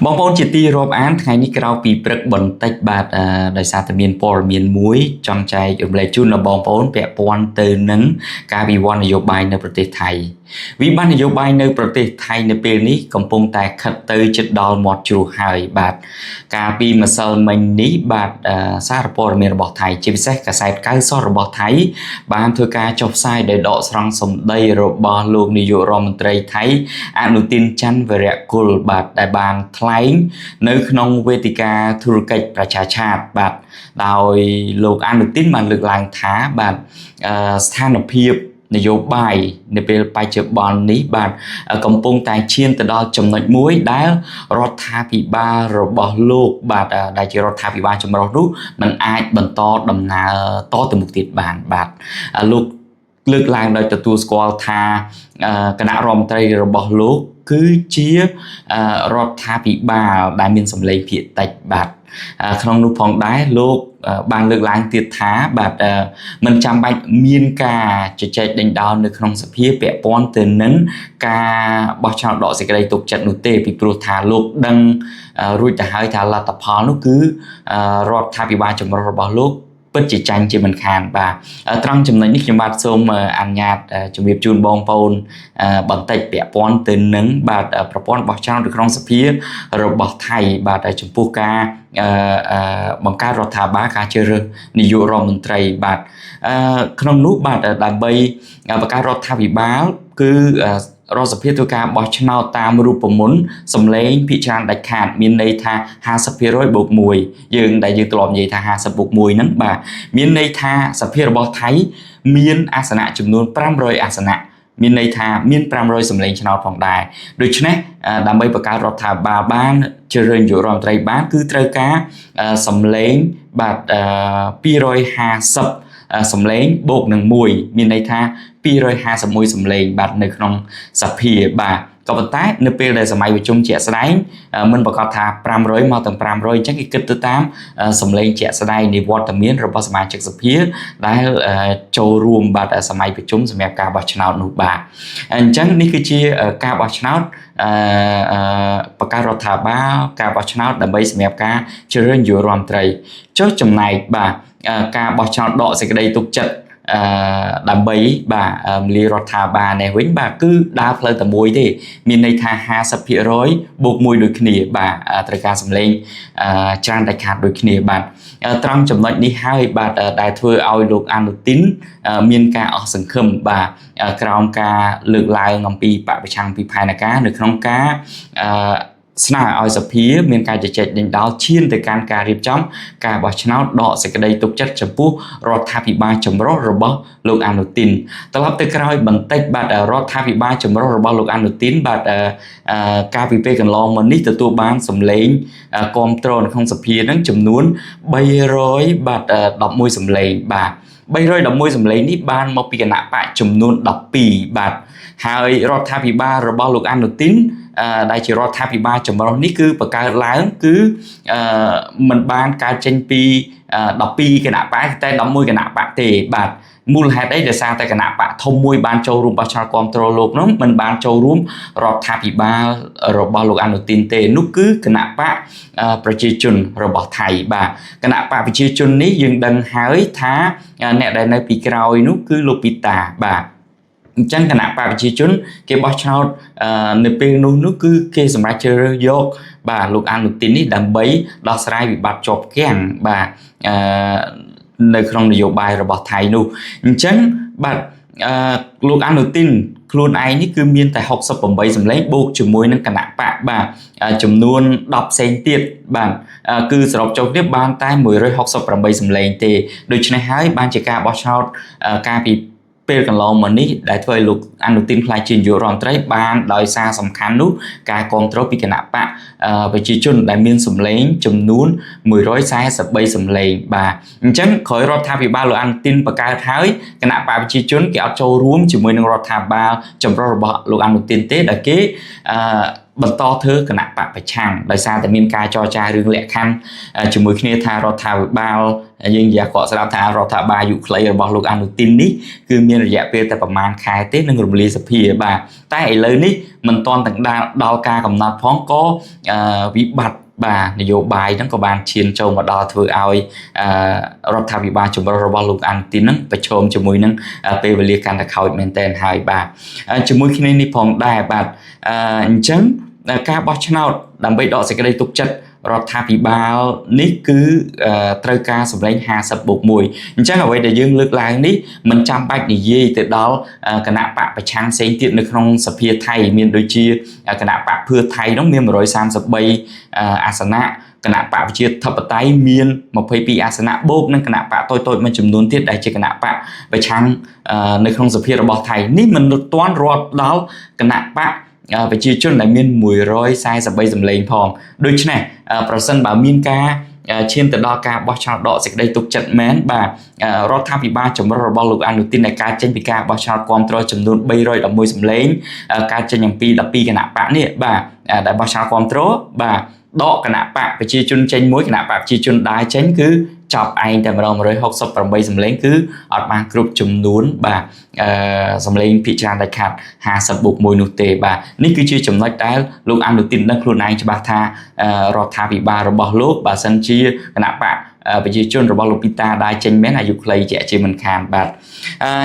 បងប្អូនជាទីរាប់អានថ្ងៃនេះក្រៅពីព្រឹកបន្តិចបាទដោយសារតែមានព័ត៌មានមួយចង់ចែករំលែកជូនដល់បងប្អូនពាក់ព័ន្ធទៅនឹងការវិវត្តនយោបាយនៅប្រទេសថៃវិបត្តិនយោបាយនៅប្រទេសថៃនៅពេលនេះកំពុងតែខិតទៅជិតដល់មាត់ជ្រោះហើយបាទកាលពីម្សិលមិញនេះបាទសារព័ត៌មានរបស់ថៃជាពិសេសកាសែតកៅសុខរបស់ថៃបានធ្វើការចុះផ្សាយដោយដកស្រង់សម្ដីរបស់លោកនាយករដ្ឋមន្ត្រីថៃអនុទានច័ន្ទវរៈគុលបាទដែលបានថ្លែងនៅក្នុងវេទិកាធុរកិច្ចប្រជាឆាតបាទដោយលោកអនុទានបានលើកឡើងថាបាទស្ថានភាពនយោបាយនៅពេលបច្ចុប្បន្ននេះបាទកំពុងតែឈានទៅដល់ចំណុចមួយដែលរដ្ឋាភិបាលរបស់លោកបាទដែលជារដ្ឋាភិបាលចម្រុះនោះมันអាចបន្តដំណើរតទៅមុខទៀតបានបាទលោកលើកឡើងដោយទទួលស្គាល់ថាគណៈរដ្ឋមន្ត្រីរបស់លោកគឺជារដ្ឋាភិបាលដែលមានសម្លេងភាគតិចបាទក្នុងនោះផងដែរលោកបានលើកឡើងទៀតថាបាទមិនចាំបាច់មានការជជែកដេញដោលនៅក្នុងសភាពាក់ព័ន្ធទៅនឹងការបោះឆ្នោតដកសេចក្តីទុកចិត្តនោះទេពីព្រោះថាលោកដឹងរួចទៅហើយថាលទ្ធផលនោះគឺរដ្ឋាភិបាលចម្រុះរបស់លោកពិតជាចាញ់ជាមិនខានបាទត្រង់ចំណុចនេះខ្ញុំបាទសូមអនុញ្ញាតជម្រាបជូនបងប្អូនបន្តិចពាក់ព័ន្ធទៅនឹងបាទប្រព័ន្ធបោះឆ្នោតនៅក្នុងសភារបស់ថៃបាទចំពោះការបង្កើតរដ្ឋាភិបាលការជ្រើសរើសនាយករដ្ឋមន្ត្រីបាទក្នុងនោះបាទដើម្បីបង្កើតរដ្ឋាភិបាលគឺរដ្ឋសភាធ្វើការបោះឆ្នោតតាមរូបមន្តសម្លេងភាគច្រើនដាច់ខាតមានន័យថា 50% បូក1យើងដែលយើងធ្លាប់និយាយថា50បូក1ហ្នឹងបាទមានន័យថាសភារបស់ថៃមានអាសនៈចំនួន500អាសនៈមានន័យថាមាន500សម្លេងឆ្នោតផងដែរដូច្នេះដើម្បីបង្កើតរដ្ឋាភិបាលបានជ្រើសរើសនាយករដ្ឋមន្ត្រីបានគឺត្រូវការសម្លេងបាទ250សម្លេងបូកនឹង1មានន័យថា251សម្លេងបាទនៅក្នុងសភាបាទក៏ប៉ុន្តែនៅពេលដែលសម័យប្រជុំជាក់ស្ដែងមិនប្រកាសថា500មកទាំង500អញ្ចឹងគេគិតទៅតាមសម្លេងជាក់ស្ដែងនៃវត្តមានរបស់សមាជិកសភាដែលចូលរួមបាទសម័យប្រជុំសម្រាប់ការបោះឆ្នោតនោះបាទអញ្ចឹងនេះគឺជាការបោះឆ្នោតបង្កើតរដ្ឋាភិបាលការបោះឆ្នោតដើម្បីសម្រាប់ការជ្រើសរើសនាយករដ្ឋមន្ត្រីចុះចំណែកបាទការបោះឆ្នោតដកសេចក្តីទុកចិត្តដើម្បីបាទមលារដ្ឋាភិបាលនេះវិញបាទគឺដើរផ្លូវតែមួយទេមានន័យថា 50% បូក1ដូចគ្នាបាទត្រូវការសម្លេងច្រើនដាច់ខាតដូចគ្នាបាទត្រង់ចំណុចនេះហើយបាទដែលធ្វើឲ្យលោកអនុទានមានការអស់សង្ឃឹមបាទក្រោមការលើកឡើងអំពីបពប្រឆាំងពីផែនការនៅក្នុងការស្នើឲ្យសភាមានការជជែកដេញដោលឈានទៅកាន់ការរៀបចំការបោះឆ្នោតដកសេចក្តីទុកចិត្តចំពោះរដ្ឋាភិបាលចម្រុះរបស់លោកអនុទានត្រឡប់ទៅក្រោយបន្តិចបាទរដ្ឋាភិបាលចម្រុះរបស់លោកអនុទានបាទកាលពីពេលកន្លងមកនេះទទួលបានសម្លេងគ្រប់គ្រងនៅក្នុងសភានឹងចំនួន300បាទ11សម្លេងបាទ311សម្លេងនេះបានមកពីគណៈបកចំនួន12បាទហើយរដ្ឋាភិបាលរបស់លោកអនុទានដែលជារដ្ឋាភិបាលចម្រុះនេះគឺបង្កើតឡើងគឺមិនបានកើតចេញពី12គណៈបកតែ11គណៈបកទេបាទមូលហេតុអីដោយសារតែគណៈបកធំមួយបានចូលរួមបោះឆ្នោតគ្រប់គ្រងលោកនោះមិនបានចូលរួមរដ្ឋាភិបាលរបស់លោកអនុទានទេនោះគឺគណៈបកប្រជាជនរបស់ថៃបាទគណៈបកប្រជាជននេះយើងដឹងហើយថាអ្នកដែលនៅពីក្រោយនោះគឺលោកពីតាបាទអញ្ចឹងគណៈបកប្រជាជនគេបោះឆ្នោតនៅពេលនោះគឺគេសម្រាប់ជ្រើសរើសយកបាទលោកអនុទាននេះដើម្បីដោះស្រាយវិបត្តិជាប់គាំងបាទនៅក្នុងនយោបាយរបស់ថៃនោះអញ្ចឹងបាទលោកអនុទានខ្លួនឯងនេះគឺមានតែ68សម្លេងបូកជាមួយនឹងគណៈបកបាទចំនួន10ផ្សេងទៀតបាទគឺសរុបចុះគ្នាបានតែ168សម្លេងទេដូច្នេះហើយបានជាការបោះឆ្នោតការពីពេលកន្លងមកនេះដែលធ្វើឲ្យលោកអនុទានខ្លាចជានាយករដ្ឋមន្ត្រីបានដោយសារសំខាន់នោះការគ្រប់គ្រងពីគណៈបកប្រជាជនដែលមានសម្លេងចំនួន143សម្លេងបាទអញ្ចឹងក្រោយរដ្ឋាភិបាលលោកអនុទានបង្កើតហើយគណៈបកប្រជាជនគេអត់ចូលរួមជាមួយនឹងរដ្ឋាភិបាលចម្រុះរបស់លោកអនុទានទេដែលគេ បន្តធ្វើគណៈបកប្រឆាំងដោយសារតែមានការចរចារឿងលក្ខខណ្ឌជាមួយគ្នាថារដ្ឋាភិបាលយើងនិយាយក៏ស្ដាប់ថារដ្ឋាភិបាលយុខ្លីរបស់លោកអនុទីននេះគឺមានរយៈពេលតែប្រហែលខែទេនឹងរំលាយសភាបាទតែឥឡូវនេះមិនទាន់ទាំងដល់ការកំណត់ផងក៏វិបត្តិបាទនយោបាយហ្នឹងក៏បានឈានចូលមកដល់ធ្វើឲ្យរដ្ឋាភិបាលចម្រុះរបស់លោកអានទីនហ្នឹងប្រឈមជាមួយនឹងពេលវេលាកាន់តែខូចមែនទែនហើយបាទជាមួយគ្នានេះផងដែរបាទអញ្ចឹងការបោះឆ្នោតដើម្បីដកសេចក្តីទុកចិត្តរដ្ឋាភិបាលនេះគឺត្រូវការសម្លេង50+1អញ្ចឹងអ្វីដែលយើងលើកឡើងនេះមិនចាំបាច់និយាយទៅដល់គណៈបកប្រឆាំងផ្សេងទៀតនៅក្នុងសភាថៃមានដូចជាគណៈបកភឿថៃនោះមាន133អាសនៈគណៈបកប្រជាធិបតេយ្យមាន22អាសនៈបូកនឹងគណៈបកតូចៗមួយចំនួនទៀតដែលជាគណៈបកប្រឆាំងនៅក្នុងសភារបស់ថៃនេះមិនទាន់រាប់ដល់គណៈបកប្រជាជនដែលមាន143សម្លេងផងដូច្នេះប្រសិនបើមានការឈានទៅដល់ការបោះឆ្នោតដកសេចក្តីទុកចិត្តមែនបាទរដ្ឋាភិបាលចម្រុះរបស់លោកអនុទីនដែលការចេញពីការបោះឆ្នោតគ្រប់គ្រងចំនួន311សម្លេងការចេញអំពី12គណៈបកនេះបាទដែលបោះឆ្នោតគ្រប់គ្រងបាទដកគណៈបកប្រជាជនចេញមួយគណៈបកប្រជាជនដើរចេញគឺចប់ឯងតែម្ដង168សម្លេងគឺអត់បានគ្រប់ចំនួនបាទសម្លេងភាគច្រើនដាច់ខាត50+1នោះទេបាទនេះគឺជាចំណុចដែលលោកអនុទីនដឹងខ្លួនឯងច្បាស់ថារដ្ឋាភិបាលរបស់លោកបើសិនជាគណៈបកប្រជាជនរបស់លោកពីតាដើរចេញមែនអាយុខ្លីជាមិនខានបាទ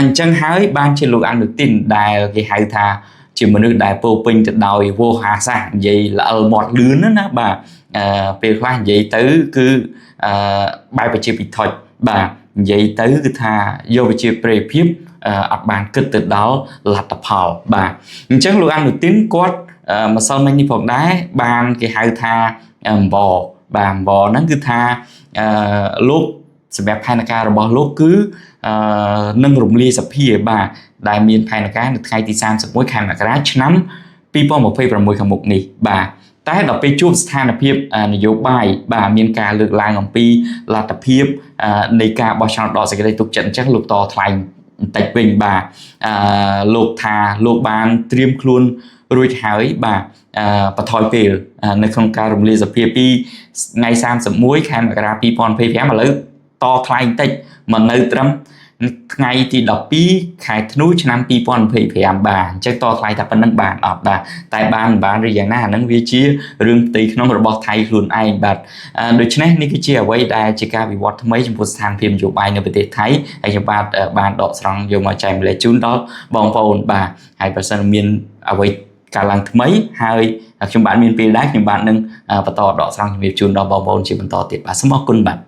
អញ្ចឹងហើយបានជាលោកអនុទីនដែលគេហៅថាជាមនុស្សដែលពោពេញទៅដោយវោហារសាស្ត្រនិយាយល្អិលមាត់លឿនណាបាទពេលខ្លះនិយាយទៅគឺបែបប្រជាពិធបាទនិយាយទៅគឺថាយកវិជាប្រិយភាពអត់បានគិតទៅដល់លទ្ធផលបាទអញ្ចឹងលោកអនុទីនគាត់ម្សិលមិញនេះផងដែរបានគេហៅថាអង្វរបាទអង្វរហ្នឹងគឺថាលោកសម្រាប់ផែនការរបស់លោកគឺនឹងរំលាយសភាបាទដែលមានផែនការនៅថ្ងៃទី31ខែមករាឆ្នាំ2026ខាងមុខនេះបាទតែដល់ពេលជួបស្ថានភាពនយោបាយបាទមានការលើកឡើងអំពីលទ្ធភាពនៃការបោះឆ្នោតដកសេចក្តីទុកចិត្តអញ្ចឹងលោកតថ្លែងបន្តិចវិញបាទលោកថាលោកបានត្រៀមខ្លួនរួចហើយបាទបន្ថយពេលនៅក្នុងការរំលាយសភាពីថ្ងៃ31ខែមករា2025ឥឡូវតថ្លែងបន្តិចមកនៅត្រឹមថ្ងៃទី12ខែធ្នូឆ្នាំ2025បាទអញ្ចឹងតថ្លៃថាប៉ុណ្្នឹងបានអត់បាទតែបានឬយ៉ាងណាអាហ្នឹងវាជារឿងផ្ទៃក្នុងរបស់ថៃខ្លួនឯងបាទដូច្នេះនេះគឺជាអ្វីដែលជាការវិវត្តថ្មីចំពោះស្ថានភាពនយោបាយនៅប្រទេសថៃហើយខ្ញុំបានដកស្រង់យកមកចែកម្លែកជូនដល់បងប្អូនបាទហើយបើសិនមានអ្វីការឡើងថ្មីហើយខ្ញុំបានមានពេលដែរខ្ញុំបាននឹងបន្តដកស្រង់ជំរាបជូនដល់បងប្អូនជាបន្តទៀតបាទសូមអរគុណបាទ